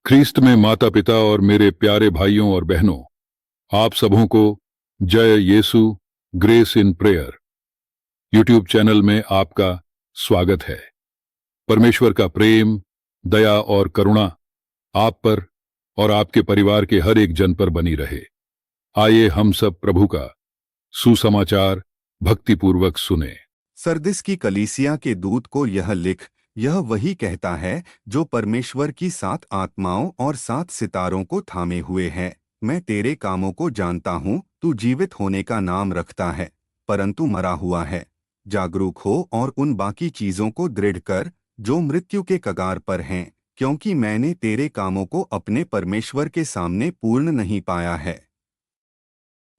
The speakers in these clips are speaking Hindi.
ख्रीस्त में माता पिता और मेरे प्यारे भाइयों और बहनों, आप सबों को जय Yeshu grace in prayer YouTube channel में आपका स्वागत है। परमेश्वर का प्रेम, दया और करुणा आप पर और आपके परिवार के हर एक जन पर बनी रहे। आइए हम सब प्रभु का सुसमाचार भक्तिपूर्वक सुने। सरदिस की कलीसिया के दूत को यह लिख, यह वही कहता है जो परमेश्वर की 7 आत्माओं और 7 सितारों को थामे हुए है। मैं तेरे कामों को जानता हूँ, तू जीवित होने का नाम रखता है परंतु मरा हुआ है। जागरूक हो और उन बाकी चीजों को दृढ़ कर जो मृत्यु के कगार पर हैं, क्योंकि मैंने तेरे कामों को अपने परमेश्वर के सामने पूर्ण नहीं पाया है।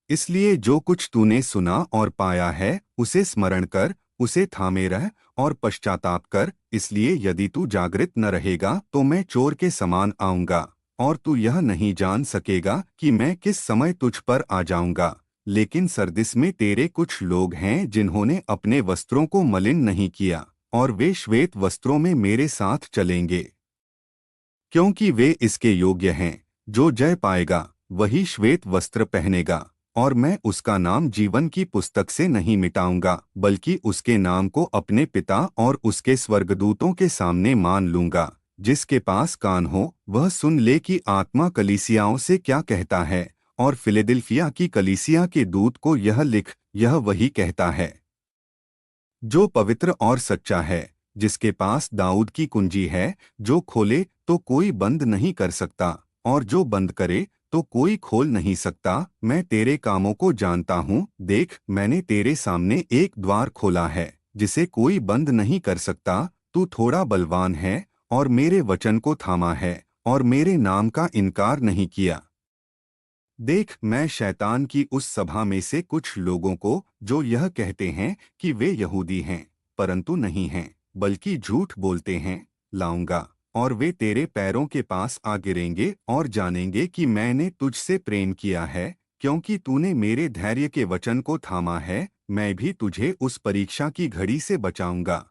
इसलिए जो कुछ तूने सुना और पाया है उसे स्मरण कर, उसे थामे रह और पश्चाताप कर। इसलिए यदि तू जागृत न रहेगा तो मैं चोर के समान आऊंगा और तू यह नहीं जान सकेगा कि मैं किस समय तुझ पर आ जाऊंगा। लेकिन सरदिस में तेरे कुछ लोग हैं जिन्होंने अपने वस्त्रों को मलिन नहीं किया और वे श्वेत वस्त्रों में मेरे साथ चलेंगे, क्योंकि वे इसके योग्य हैं। जो जय पाएगा वही श्वेत वस्त्र पहनेगा और मैं उसका नाम जीवन की पुस्तक से नहीं मिटाऊंगा, बल्कि उसके नाम को अपने पिता और उसके स्वर्गदूतों के सामने मान लूंगा। जिसके पास कान हो वह सुन ले कि आत्मा कलीसियाओं से क्या कहता है। और फिलेदिल्फिया की कलीसिया के दूत को यह लिख, यह वही कहता है जो पवित्र और सच्चा है, जिसके पास दाऊद की कुंजी है। जो खोले तो कोई बंद नहीं कर सकता और जो बंद करे तो कोई खोल नहीं सकता। मैं तेरे कामों को जानता हूँ, देख मैंने तेरे सामने एक द्वार खोला है जिसे कोई बंद नहीं कर सकता। तू थोड़ा बलवान है और मेरे वचन को थामा है और मेरे नाम का इनकार नहीं किया। देख मैं शैतान की उस सभा में से कुछ लोगों को जो यह कहते हैं कि वे यहूदी हैं परंतु नहीं हैं बल्कि झूठ बोलते हैं, लाऊंगा और वे तेरे पैरों के पास आ गिरेंगे और जानेंगे कि मैंने तुझसे प्रेम किया है, क्योंकि तूने मेरे धैर्य के वचन को थामा है। मैं भी तुझे उस परीक्षा की घड़ी से बचाऊंगा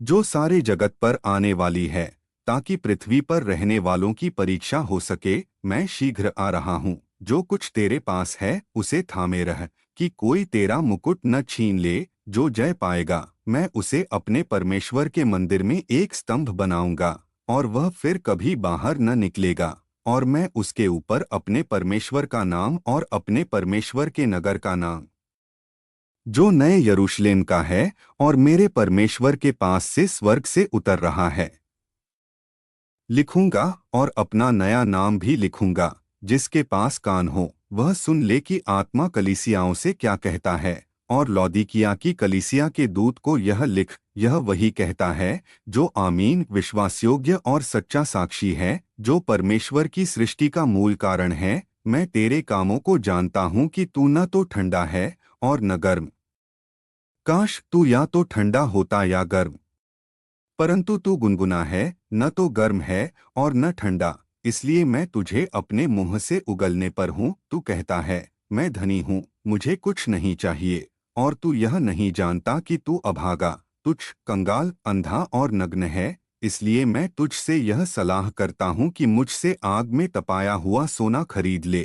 जो सारे जगत पर आने वाली है, ताकि पृथ्वी पर रहने वालों की परीक्षा हो सके। मैं शीघ्र आ रहा हूँ। जो कुछ तेरे पास है उसे थामे रह, कि कोई तेरा मुकुट न छीन ले। जो जय पाएगा मैं उसे अपने परमेश्वर के मंदिर में एक स्तंभ बनाऊंगा और वह फिर कभी बाहर न निकलेगा। और मैं उसके ऊपर अपने परमेश्वर का नाम और अपने परमेश्वर के नगर का नाम जो नए यरूशलेम का है और मेरे परमेश्वर के पास से स्वर्ग से उतर रहा है लिखूंगा, और अपना नया नाम भी लिखूंगा। जिसके पास कान हो वह सुन ले कि आत्मा कलीसियाओं से क्या कहता है। और लौदीकिया की कलीसिया के दूत को यह लिख, यह वही कहता है जो आमीन विश्वासयोग्य और सच्चा साक्षी है, जो परमेश्वर की सृष्टि का मूल कारण है। मैं तेरे कामों को जानता हूँ कि तू न तो ठंडा है और न गर्म। काश तू या तो ठंडा होता या गर्म, परंतु तू गुनगुना है, न तो गर्म है और न ठंडा। इसलिए मैं तुझे अपने मुंह से उगलने पर हूँ। तू कहता है मैं धनी हूँ, मुझे कुछ नहीं चाहिए, और तू यह नहीं जानता कि तू अभागा, तुच्छ, कंगाल, अंधा और नग्न है। इसलिए मैं तुझसे यह सलाह करता हूँ कि मुझसे आग में तपाया हुआ सोना खरीद ले,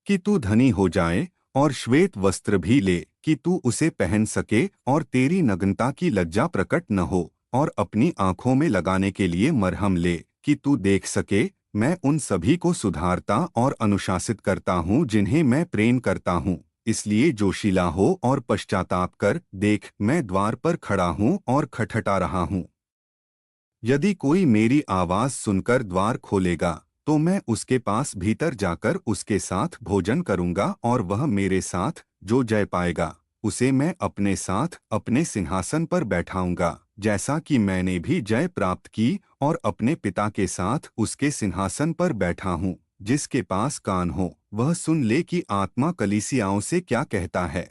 कि तू धनी हो जाए, और श्वेत वस्त्र भी ले कि तू उसे पहन सके और तेरी नग्नता की लज्जा प्रकट न हो। और अपनी आंखों में लगाने के लिए मरहम ले कि तू देख सके। मैं उन सभी को सुधारता और अनुशासित करता हूँ जिन्हें मैं प्रेम करता हूँ। इसलिए जोशीला हो और पश्चाताप कर। देख मैं द्वार पर खड़ा हूँ और खटखटा रहा हूँ। यदि कोई मेरी आवाज सुनकर द्वार खोलेगा तो मैं उसके पास भीतर जाकर उसके साथ भोजन करूंगा और वह मेरे साथ। जो जय पाएगा उसे मैं अपने साथ अपने सिंहासन पर बैठाऊंगा, जैसा कि मैंने भी जय प्राप्त की और अपने पिता के साथ उसके सिंहासन पर बैठा हूँ। जिसके पास कान हो वह सुन ले कि आत्मा कलीसियाओं से क्या कहता है।